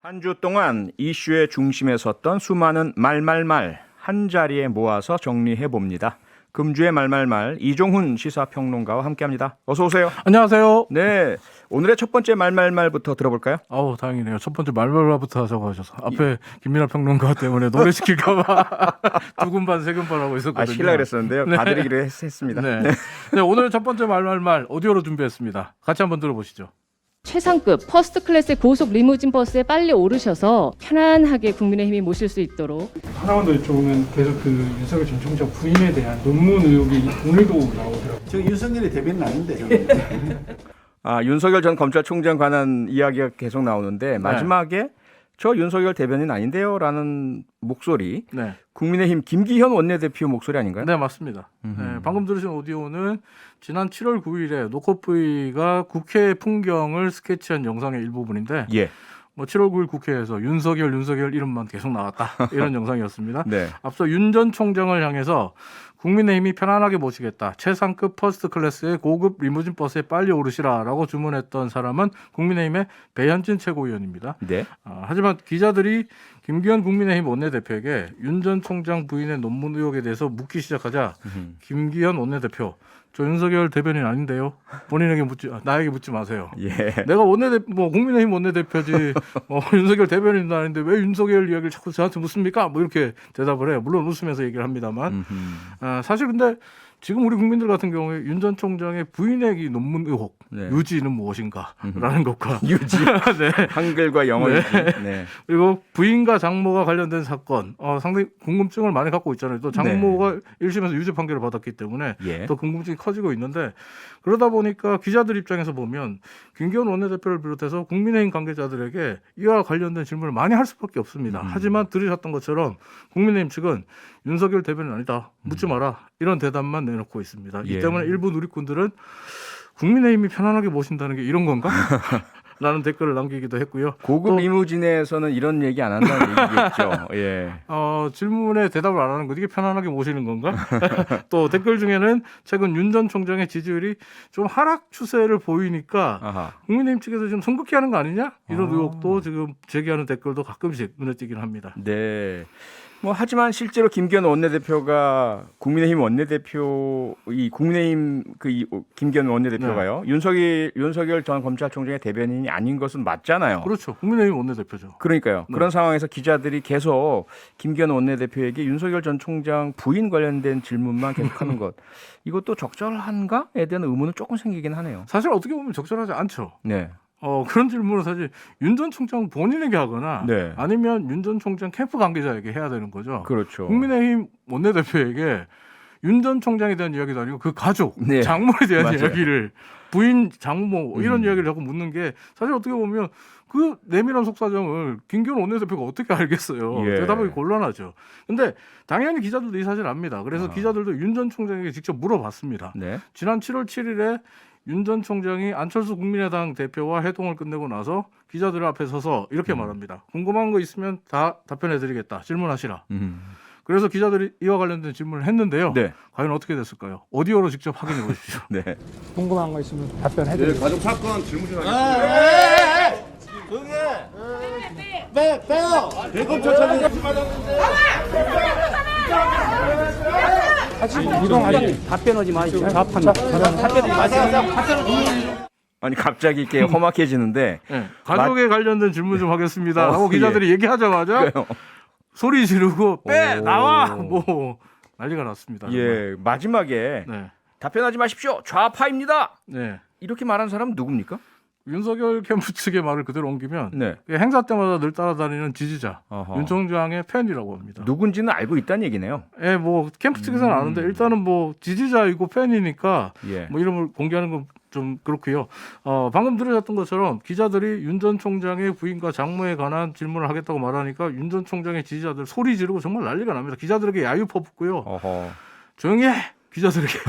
한 주 동안 이슈의 중심에 섰던 수많은 말말말 한 자리에 모아서 정리해 봅니다. 금주의 말말말 이종훈 시사평론가와 함께합니다. 어서 오세요. 안녕하세요. 네, 오늘의 첫 번째 말말말부터 들어볼까요? 아우 다행이네요. 첫 번째 말말말부터 하자고 하셔서 앞에 김민하 평론가 때문에 노래 시킬까봐 두근반 세근반 하고 있었거든요. 시키려고 그랬었는데요. 네. 봐드리기로 했습니다. 네. 네, 오늘 첫 번째 말말말 오디오로 준비했습니다. 같이 한번 들어보시죠. 최상급 퍼스트 클래스의 고속 리무진 버스에 빨리 오르셔서 편안하게 국민의힘이 모실 수 있도록. 하나만 더 여쭤보면 계속 그 윤석열 전 총장 부인에 대한 논문 의혹이 오늘도 나오더라고요. 저 윤석열이 대변인 아닌데 저는. 윤석열 전 검찰총장 관한 이야기가 계속 나오는데 마지막에 저 윤석열 대변인 아닌데요? 라는 목소리, 네, 국민의힘 김기현 원내대표 목소리 아닌가요? 네 맞습니다. 네, 방금 들으신 오디오는 지난 7월 9일에 노컷브이가 국회 풍경을 스케치한 영상의 일부분인데 예. 뭐 7월 9일 국회에서 윤석열 이름만 계속 나왔다 이런 영상이었습니다. 네. 앞서 윤 전 총장을 향해서 국민의힘이 편안하게 모시겠다. 최상급 퍼스트 클래스의 고급 리무진 버스에 빨리 오르시라라고 주문했던 사람은 국민의힘의 배현진 최고위원입니다. 네. 하지만 기자들이 김기현 국민의힘 원내대표에게 윤 전 총장 부인의 논문 의혹에 대해서 묻기 시작하자 김기현 원내대표 저 윤석열 대변인 아닌데요. 본인에게 나에게 묻지 마세요. 예. 내가 국민의힘 원내대표지 윤석열 대변인도 아닌데 왜 윤석열 이야기를 자꾸 저한테 묻습니까? 뭐 이렇게 대답을 해요. 물론 웃으면서 얘기를 합니다만 사실 근데 지금 우리 국민들 같은 경우에 윤 전 총장의 부인의 이 논문 의혹 네. 유지는 무엇인가라는 것과 유지. 네. 한글과 영어 유지. 네. 그리고 부인과 장모가 관련된 사건 상당히 궁금증을 많이 갖고 있잖아요. 또 장모가 1심에서 유죄 판결을 받았기 때문에 예. 더 궁금증이 커지고 있는데 그러다 보니까 기자들 입장에서 보면 김기현 원내대표를 비롯해서 국민의힘 관계자들에게 이와 관련된 질문을 많이 할 수밖에 없습니다. 하지만 들으셨던 것처럼 국민의힘 측은 윤석열 대변인 아니다. 묻지 마라. 이런 대답만 내놓고 있습니다. 예. 이 때문에 일부 누리꾼들은 국민의힘이 편안하게 모신다는 게 이런 건가? 라는 댓글을 남기기도 했고요. 고급 또, 리무진에서는 이런 얘기 안 한다는 얘기겠죠. 예. 질문에 대답을 안 하는 거 이게 편안하게 모시는 건가? 또 댓글 중에는 최근 윤 전 총장의 지지율이 좀 하락 추세를 보이니까 아하. 국민의힘 측에서 좀 선긋기 하는 거 아니냐? 이런 의혹도 지금 제기하는 댓글도 가끔씩 눈에 띄긴 합니다. 네. 하지만 실제로 김기현 원내대표가 국민의힘 원내대표 국민의힘 김기현 원내대표가요. 윤석열 전 검찰총장의 대변인이 아닌 것은 맞잖아요. 그렇죠. 국민의힘 원내대표죠. 그러니까요. 네. 그런 상황에서 기자들이 계속 김기현 원내대표에게 윤석열 전 총장 부인 관련된 질문만 계속하는 것. 이것도 적절한가에 대한 의문은 조금 생기긴 하네요. 사실 어떻게 보면 적절하지 않죠. 네. 그런 질문을 사실 윤 전 총장 본인에게 하거나 네. 아니면 윤 전 총장 캠프 관계자에게 해야 되는 거죠. 그렇죠. 국민의힘 원내대표에게 윤 전 총장에 대한 이야기도 아니고 그 가족, 네. 장모에 대한 맞아요. 이야기를 부인, 장모 이런 이야기를 자꾸 묻는 게 사실 어떻게 보면 그 내밀한 속사정을 김기현 원내대표가 어떻게 알겠어요. 예. 대답하기 곤란하죠. 근데 당연히 기자들도 이 사실 압니다. 그래서 기자들도 윤 전 총장에게 직접 물어봤습니다. 네. 지난 7월 7일에 윤 전 총장이 안철수 국민의당 대표와 회동을 끝내고 나서 기자들 앞에 서서 이렇게 말합니다. 궁금한 거 있으면 다 답변해드리겠다. 질문하시라. 그래서 기자들이 이와 관련된 질문을 했는데요. 네. 과연 어떻게 됐을까요? 오디오로 직접 확인해 보십시오. 네. 궁금한 거 있으면 답변해드릴게요. 가족 사건 질문 좀 하겠습니다. 빼요. 대검 처장이 답변하지 마시고 답변하지 마세요. 아니 갑자기 이렇게 험악해지는데 네. 가족에 관련된 질문 좀 하겠습니다. 하고 기자들이 얘기하자마자 그래요. 소리 지르고 빼 오. 나와 뭐 난리가 났습니다. 예, 마지막에 네. 답변하지 마십시오. 좌파입니다. 네. 이렇게 말한 사람은 누굽니까? 윤석열 캠프 측의 말을 그대로 옮기면 네. 행사 때마다 늘 따라다니는 지지자 어허. 윤 총장의 팬이라고 합니다. 누군지는 알고 있다는 얘기네요. 예, 캠프 측에서는 아는데 일단은 지지자이고 팬이니까 예. 이름을 공개하는 건 좀 그렇고요. 방금 들으셨던 것처럼 기자들이 윤 전 총장의 부인과 장모에 관한 질문을 하겠다고 말하니까 윤 전 총장의 지지자들 소리 지르고 정말 난리가 납니다. 기자들에게 야유 퍼붓고요. 어허. 조용히 해. 기자들에게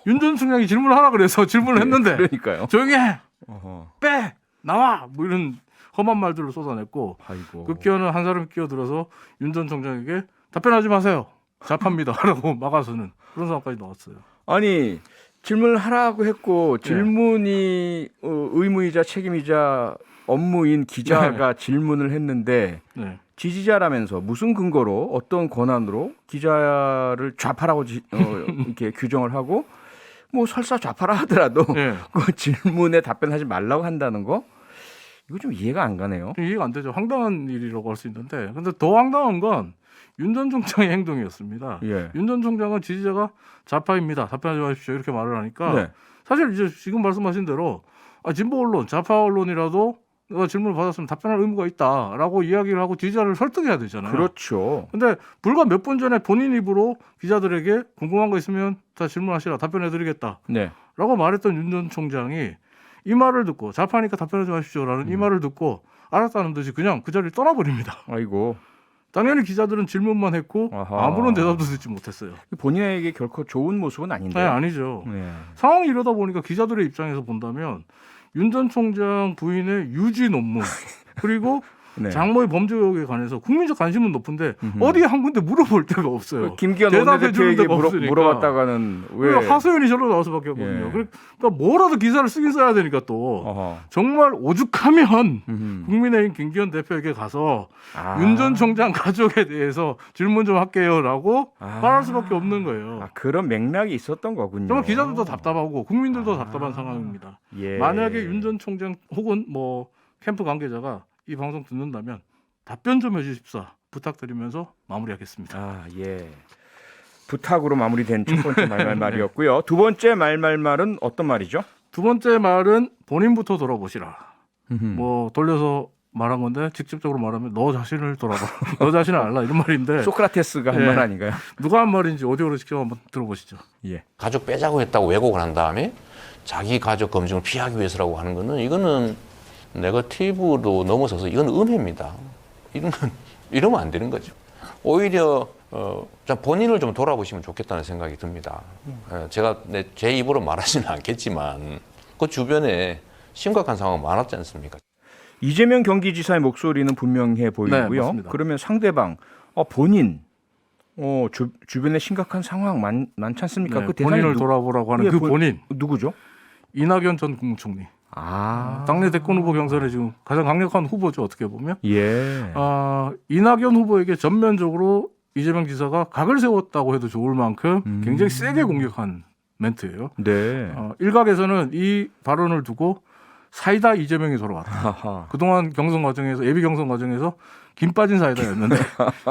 윤 전 총장이 질문을 하라 그래서 질문을 했는데 그러니까요. 조용히 해. 어허. 빼. 나와. 이런 험한 말들을 쏟아냈고 아이고. 급기야는 한 사람이 끼어들어서 윤 전 총장에게 답변하지 마세요. 잡합니다라고 막아서는 그런 상황까지 나왔어요. 아니 질문을 하라고 했고 질문이 의무이자 책임이자 업무인 기자가 질문을 했는데 네. 지지자라면서 무슨 근거로 어떤 권한으로 기자를 좌파라고 이렇게 규정을 하고 뭐 설사 좌파라 하더라도 네. 그 질문에 답변하지 말라고 한다는 거 이거 좀 이해가 안 가네요. 이해가 안 되죠. 황당한 일이라고 할 수 있는데, 근데 더 황당한 건 윤 전 총장의 행동이었습니다. 예. 윤 전 총장은 지지자가 좌파입니다. 답변하지 마십시오. 이렇게 말을 하니까 네. 사실 이제 지금 말씀하신 대로 진보 언론, 좌파 언론이라도 내가 질문을 받았으면 답변할 의무가 있다라고 이야기를 하고 지지자를 설득해야 되잖아요. 그렇죠. 근데 불과 몇 분 전에 본인 입으로 기자들에게 궁금한 거 있으면 다 질문하시라, 답변해드리겠다. 네. 라고 말했던 윤 전 총장이 이 말을 듣고 좌파니까 답변하지 마십시오라는 이 말을 듣고 알았다는 듯이 그냥 그 자리를 떠나버립니다. 아이고. 당연히 기자들은 질문만 했고 아하. 아무런 대답도 듣지 못했어요. 본인에게 결코 좋은 모습은 아닌데. 네, 아니죠. 네. 상황이 이러다 보니까 기자들의 입장에서 본다면 윤 전 총장 부인의 유지 논문 그리고 네. 장모의 범죄 의혹에 관해서 국민적 관심은 높은데 음흠. 어디 한 군데 물어볼 데가 없어요. 김기현 대답해 주는 원내대표에게 데가 없으니까. 물어봤다가는 왜? 하소연이 절로 나올 수밖에 없거든요. 예. 그러니까 뭐라도 기사를 쓰긴 써야 되니까 또 어허. 정말 오죽하면 음흠. 국민의힘 김기현 대표에게 가서 아. 윤 전 총장 가족에 대해서 질문 좀 할게요라고 아. 말할 수밖에 없는 거예요. 아, 그런 맥락이 있었던 거군요. 정말 기자들도 답답하고 국민들도 답답한 상황입니다. 예. 만약에 윤 전 총장 혹은 뭐 캠프 관계자가 이 방송 듣는다면 답변 좀 해주십사 부탁드리면서 마무리하겠습니다. 아, 예. 부탁으로 마무리된 첫 번째 말말말이었고요. 두 번째 말말말은 어떤 말이죠? 두 번째 말은 본인부터 돌아보시라. 음흠. 뭐 돌려서 말한 건데 직접적으로 말하면 너 자신을 돌아봐. 너 자신을 알라 이런 말인데 소크라테스가 한 네. 말 아닌가요? 누가 한 말인지 오디오로 직접 한번 들어보시죠. 예. 가족 빼자고 했다고 왜곡을 한 다음에 자기 가족 검증을 피하기 위해서라고 하는 거는 이거는 네거티브도 넘어서서 이건 음해입니다. 이러면 안 되는 거죠. 오히려 본인을 좀 돌아보시면 좋겠다는 생각이 듭니다. 제가 제 입으로 말하지는 않겠지만 그 주변에 심각한 상황 많았지 않습니까? 이재명 경기지사의 목소리는 분명해 보이고요. 네, 맞습니다. 그러면 상대방 본인 주변에 심각한 상황 많지 않습니까? 네, 그 대상이 본인을 돌아보라고 하는 예, 그 본인 누구죠? 이낙연 전 국무총리. 아, 당내 대권 후보 경선에 지금 가장 강력한 후보죠. 어떻게 보면. 예. 이낙연 후보에게 전면적으로 이재명 지사가 각을 세웠다고 해도 좋을 만큼 굉장히 세게 공격한 멘트예요. 네. 일각에서는 이 발언을 두고 사이다 이재명이 돌아왔다. 하하. 그동안 경선 과정에서 예비 경선 과정에서 김 빠진 사이다였는데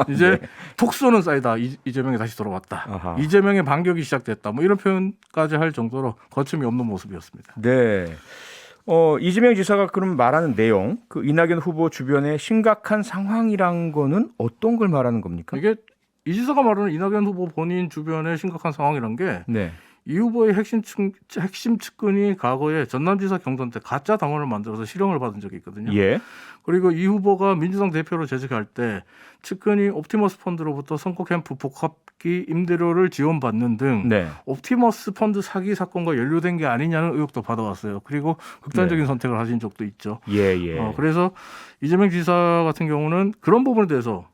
이제 톡 쏘는 사이다 이재명이 다시 돌아왔다. 아하. 이재명의 반격이 시작됐다. 뭐 이런 표현까지 할 정도로 거침이 없는 모습이었습니다. 네. 이재명 지사가 그럼 말하는 내용, 그 이낙연 후보 주변의 심각한 상황이란 거는 어떤 걸 말하는 겁니까? 이게 이 지사가 말하는 이낙연 후보 본인 주변의 심각한 상황이란 게 네. 이 후보의 핵심 측근이 과거에 전남지사 경선 때 가짜 당원을 만들어서 실형을 받은 적이 있거든요. 예. 그리고 이 후보가 민주당 대표로 재직할 때 측근이 옵티머스 펀드로부터 선거 캠프 복합기 임대료를 지원받는 등 네. 옵티머스 펀드 사기 사건과 연루된 게 아니냐는 의혹도 받아왔어요. 그리고 극단적인 네. 선택을 하신 적도 있죠. 예, 예. 그래서 이재명 지사 같은 경우는 그런 부분에 대해서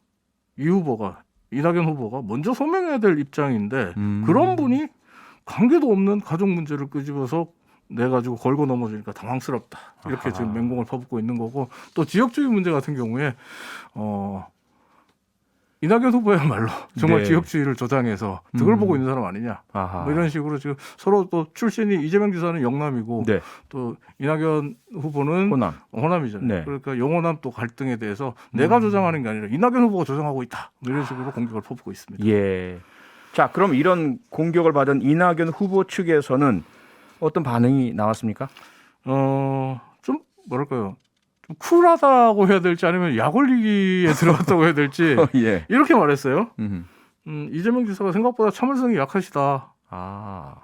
이낙연 후보가 먼저 소명해야 될 입장인데 그런 분이 관계도 없는 가족 문제를 끄집어서 내가지고 걸고 넘어지니까 당황스럽다. 이렇게 지금 맹공을 퍼붓고 있는 거고 또 지역주의 문제 같은 경우에 이낙연 후보야말로 정말 네. 지역주의를 조장해서 득을 보고 있는 사람 아니냐. 아하. 뭐 이런 식으로 지금 서로 또 출신이 이재명 지사는 영남이고 네. 또 이낙연 후보는 호남. 호남이잖아요. 네. 그러니까 영호남 또 갈등에 대해서 내가 조장하는 게 아니라 이낙연 후보가 조장하고 있다. 뭐 이런 식으로 공격을 퍼붓고 있습니다. 예. 자, 그럼 이런 공격을 받은 이낙연 후보 측에서는 어떤 반응이 나왔습니까? 좀 뭐랄까요? 좀 쿨하다고 해야 될지 아니면 약 올리기에 들어갔다고 해야 될지 예. 이렇게 말했어요. 음흠. 이재명 지사가 생각보다 참을성이 약하시다. 아,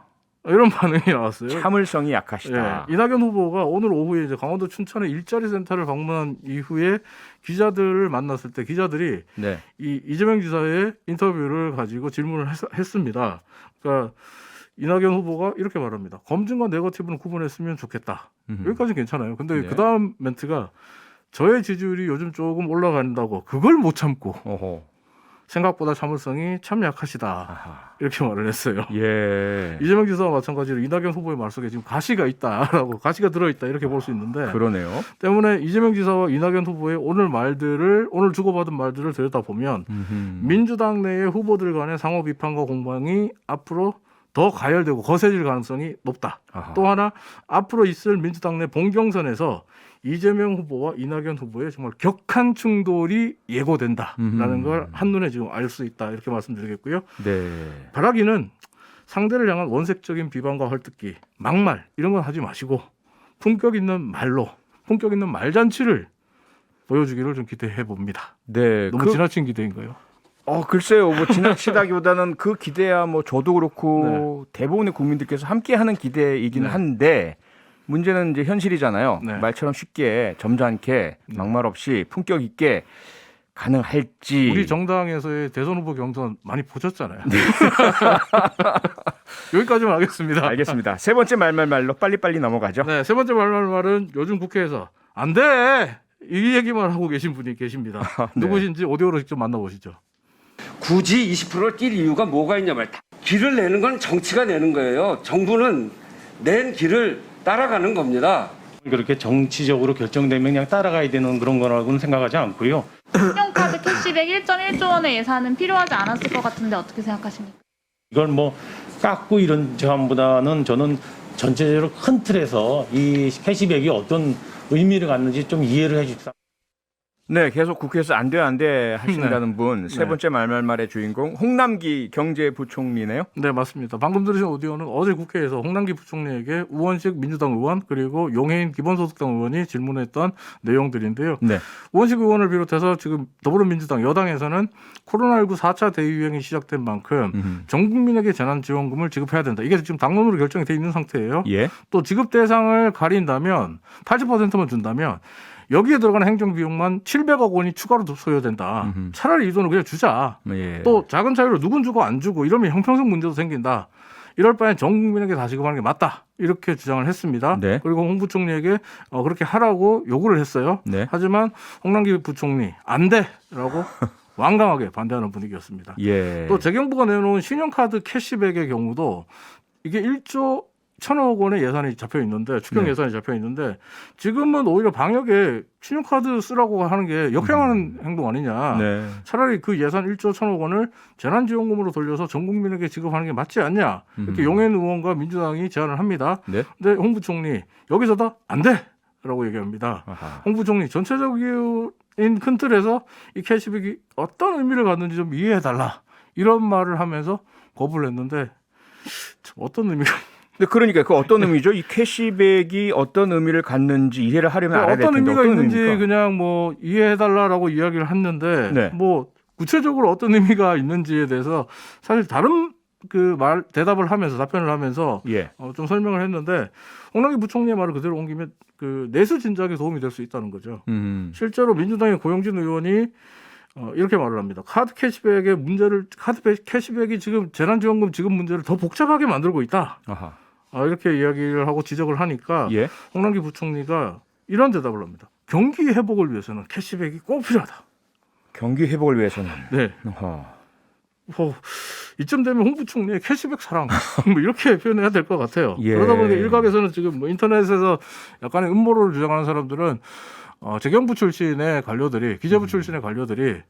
이런 반응이 나왔어요. 참을성이 약하시다. 예, 이낙연 후보가 오늘 오후에 이제 강원도 춘천의 일자리 센터를 방문한 이후에 기자들을 만났을 때 기자들이 네. 이 이재명 지사의 인터뷰를 가지고 질문을 했습니다. 그러니까 이낙연 후보가 이렇게 말합니다. 검증과 네거티브는 구분했으면 좋겠다. 여기까지는 괜찮아요. 근데 네. 그 다음 멘트가 저의 지지율이 요즘 조금 올라간다고 그걸 못 참고 어허. 생각보다 참을성이 참 약하시다. 아하. 이렇게 말을 했어요. 예. 이재명 지사와 마찬가지로 이낙연 후보의 말 속에 지금 가시가 있다라고 가시가 들어있다 이렇게 볼 수 있는데 그러네요. 때문에 이재명 지사와 이낙연 후보의 오늘 주고받은 말들을 들여다보면 민주당 내의 후보들 간의 상호 비판과 공방이 앞으로 더 가열되고 거세질 가능성이 높다. 아하. 또 하나 앞으로 있을 민주당 내 본경선에서 이재명 후보와 이낙연 후보의 정말 격한 충돌이 예고된다라는 걸 한눈에 지금 알 수 있다 이렇게 말씀드리겠고요. 네. 바라기는 상대를 향한 원색적인 비방과 헐뜯기, 막말 이런 건 하지 마시고 품격 있는 말로 품격 있는 말잔치를 보여주기를 좀 기대해 봅니다. 네. 너무 지나친 기대인가요? 글쎄요. 뭐 지나치다기보다는 그 기대야 뭐 저도 그렇고 대부분의 국민들께서 함께하는 기대이긴 네. 한데 문제는 이제 현실이잖아요. 네. 말처럼 쉽게 점잖게 막말 없이 품격 있게 가능할지. 우리 정당에서의 대선 후보 경선 많이 보셨잖아요. 여기까지만 하겠습니다. 알겠습니다. 세 번째 말말말로 빨리빨리 넘어가죠. 네, 세 번째 말은 요즘 국회에서 안 돼! 이 얘기만 하고 계신 분이 계십니다. 네. 누구신지 오디오로 직접 만나보시죠. 굳이 20%를 뛸 이유가 뭐가 있냐 말이야. 길을 내는 건 정치가 내는 거예요. 정부는 낸 길을 따라가는 겁니다. 그렇게 정치적으로 결정되면 그냥 따라가야 되는 그런 거라고는 생각하지 않고요. 신용카드 캐시백 1.1조 원의 예산은 필요하지 않았을 것 같은데 어떻게 생각하십니까? 이걸 뭐 깎고 이런 점보다는 저는 전체적으로 큰 틀에서 이 캐시백이 어떤 의미를 갖는지 좀 이해를 해줍시다. 네, 계속 국회에서 안 돼 하신다는 분. 세 네. 번째 말말말의 주인공 홍남기 경제부총리네요. 네, 맞습니다. 방금 들으신 오디오는 어제 국회에서 홍남기 부총리에게 우원식 민주당 의원 그리고 용해인 기본소득당 의원이 질문했던 내용들인데요. 네. 우원식 의원을 비롯해서 지금 더불어민주당 여당에서는 코로나19 4차 대유행이 시작된 만큼 전 국민에게 재난지원금을 지급해야 된다. 이게 지금 당론으로 결정이 돼 있는 상태예요. 예. 또 지급 대상을 가린다면 80%만 준다면 여기에 들어가는 행정비용만 700억 원이 추가로 소요된다. 차라리 이 돈을 그냥 주자. 예. 또 작은 차이로 누군 주고 안 주고 이러면 형평성 문제도 생긴다. 이럴 바엔 전 국민에게 다 지급하는 게 맞다. 이렇게 주장을 했습니다. 네. 그리고 홍 부총리에게 그렇게 하라고 요구를 했어요. 네. 하지만 홍남기 부총리 안 돼라고 완강하게 반대하는 분위기였습니다. 예. 또 재경부가 내놓은 신용카드 캐시백의 경우도 이게 1조 1,000억 원의 예산이 잡혀 있는데 추경 네. 예산이 잡혀 있는데 지금은 오히려 방역에 신용카드 쓰라고 하는 게 역행하는 행동 아니냐. 네. 차라리 그 예산 1조 1,000억 원을 재난지원금으로 돌려서 전 국민에게 지급하는 게 맞지 않냐. 이렇게 용해인 의원과 민주당이 제안을 합니다. 네. 근데 홍 부총리 여기서도 안 돼라고 얘기합니다. 아하. 홍 부총리 전체적인 큰 틀에서 이 캐시백이 어떤 의미를 갖는지 좀 이해해달라. 이런 말을 하면서 거부를 했는데 참 어떤 의미가 근데 그러니까 그 어떤 의미죠? 이 캐시백이 어떤 의미를 갖는지 이해를 하려면 알아야 될 어떤 텐데 의미가 어떤 있는지 의미입니까? 그냥 뭐 이해해달라라고 이야기를 했는데 네. 뭐 구체적으로 어떤 의미가 있는지에 대해서 사실 다른 그 말 대답을 하면서 답변을 하면서 예. 좀 설명을 했는데 홍남기 부총리의 말을 그대로 옮기면 그 내수 진작에 도움이 될 수 있다는 거죠. 실제로 민주당의 고영진 의원이 이렇게 말을 합니다. 카드 캐시백이 지금 재난지원금 지급 문제를 더 복잡하게 만들고 있다. 아하. 이렇게 이야기를 하고 지적을 하니까 예. 홍남기 부총리가 이런 대답을 합니다. 경기 회복을 위해서는 캐시백이 꼭 필요하다. 경기 회복을 위해서는. 네. 어허. 이쯤 되면 홍 부총리의 캐시백 사랑 뭐 이렇게 표현해야 될 것 같아요. 예. 그러다 보니까 일각에서는 지금 뭐 인터넷에서 약간의 음모론을 주장하는 사람들은 재경부 출신의 관료들이 기재부 출신의 관료들이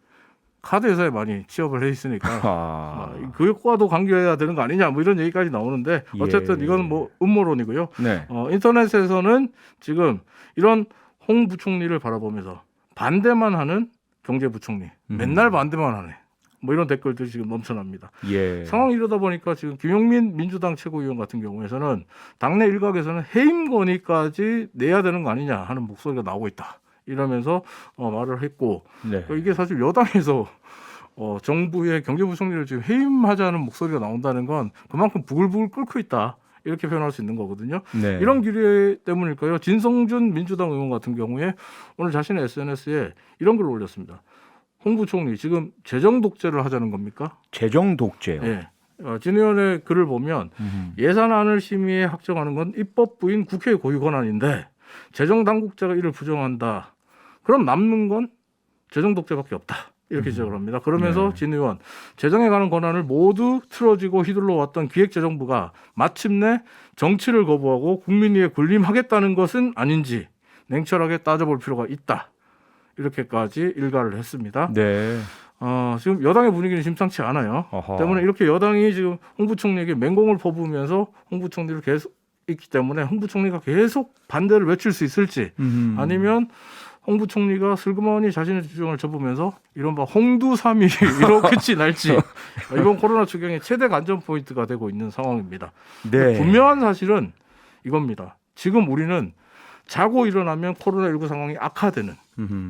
카드 회사에 많이 취업을 해 있으니까 그것과도 관계해야 되는 거 아니냐 뭐 이런 얘기까지 나오는데 어쨌든 예. 이건 뭐 음모론이고요. 네. 인터넷에서는 지금 이런 홍 부총리를 바라보면서 반대만 하는 경제부총리 맨날 반대만 하네. 뭐 이런 댓글들이 지금 넘쳐납니다. 예. 상황이 이러다 보니까 지금 김용민 민주당 최고위원 같은 경우에서는 당내 일각에서는 해임 건의까지 내야 되는 거 아니냐 하는 목소리가 나오고 있다. 이러면서 말을 했고 네. 이게 사실 여당에서 정부의 경제부총리를 지금 해임하자는 목소리가 나온다는 건 그만큼 부글부글 끓고 있다. 이렇게 표현할 수 있는 거거든요. 네. 이런 기류 때문일까요? 진성준 민주당 의원 같은 경우에 오늘 자신의 SNS에 이런 글을 올렸습니다. 홍 부총리 지금 재정 독재를 하자는 겁니까? 재정 독재요. 네. 진 의원의 글을 보면 예산안을 심의해 확정하는 건 입법부인 국회의 고유 권한인데 재정 당국자가 이를 부정한다. 그럼 남는 건 재정 독재밖에 없다. 이렇게 지적을 합니다. 그러면서 진 의원 재정에 관한 권한을 모두 틀어지고 휘둘러 왔던 기획재정부가 마침내 정치를 거부하고 국민 위에 군림하겠다는 것은 아닌지 냉철하게 따져볼 필요가 있다. 이렇게까지 일가를 했습니다. 네. 지금 여당의 분위기는 심상치 않아요. 어허. 때문에 이렇게 여당이 지금 홍 부총리에게 맹공을 퍼부으면서 홍 부총리를 계속 있기 때문에 홍 부총리가 계속 반대를 외칠 수 있을지 아니면 홍 부총리가 슬그머니 자신의 주장을 접으면서 이른바 홍두삼일로 끝이 날지 이번 코로나 추경의 최대 관전 포인트가 되고 있는 상황입니다. 네. 분명한 사실은 이겁니다. 지금 우리는 자고 일어나면 코로나19 상황이 악화되는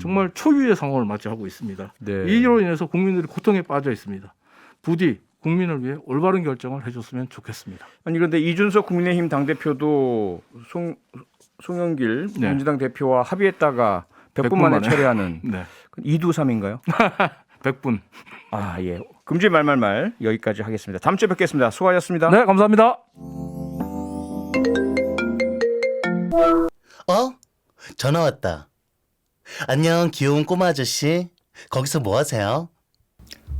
정말 초유의 상황을 맞이하고 있습니다. 네. 이로 인해서 국민들이 고통에 빠져 있습니다. 부디 국민을 위해 올바른 결정을 해줬으면 좋겠습니다. 아니 그런데 이준석 국민의힘 당대표도 송영길 네. 민주당 대표와 합의했다가 100분 만에 철회하는 네. 2두3인가요? 100분. 아, 예. 금주의 말말말 여기까지 하겠습니다. 다음 주에 뵙겠습니다. 수고하셨습니다. 네, 감사합니다. 전화 왔다. 안녕, 귀여운 꼬마 아저씨. 거기서 뭐 하세요?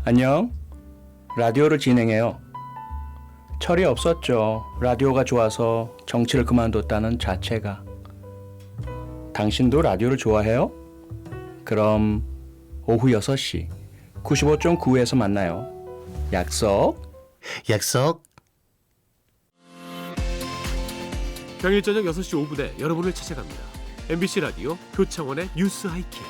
안녕. 라디오를 진행해요. 철이 없었죠. 라디오가 좋아서 정치를 그만뒀다는 자체가. 당신도 라디오를 좋아해요? 그럼 오후 6시 95.9에서 만나요. 약속? 약속. 평일 저녁 6시 5분에 여러분을 찾아갑니다. MBC 라디오 표창원의 뉴스 하이킥.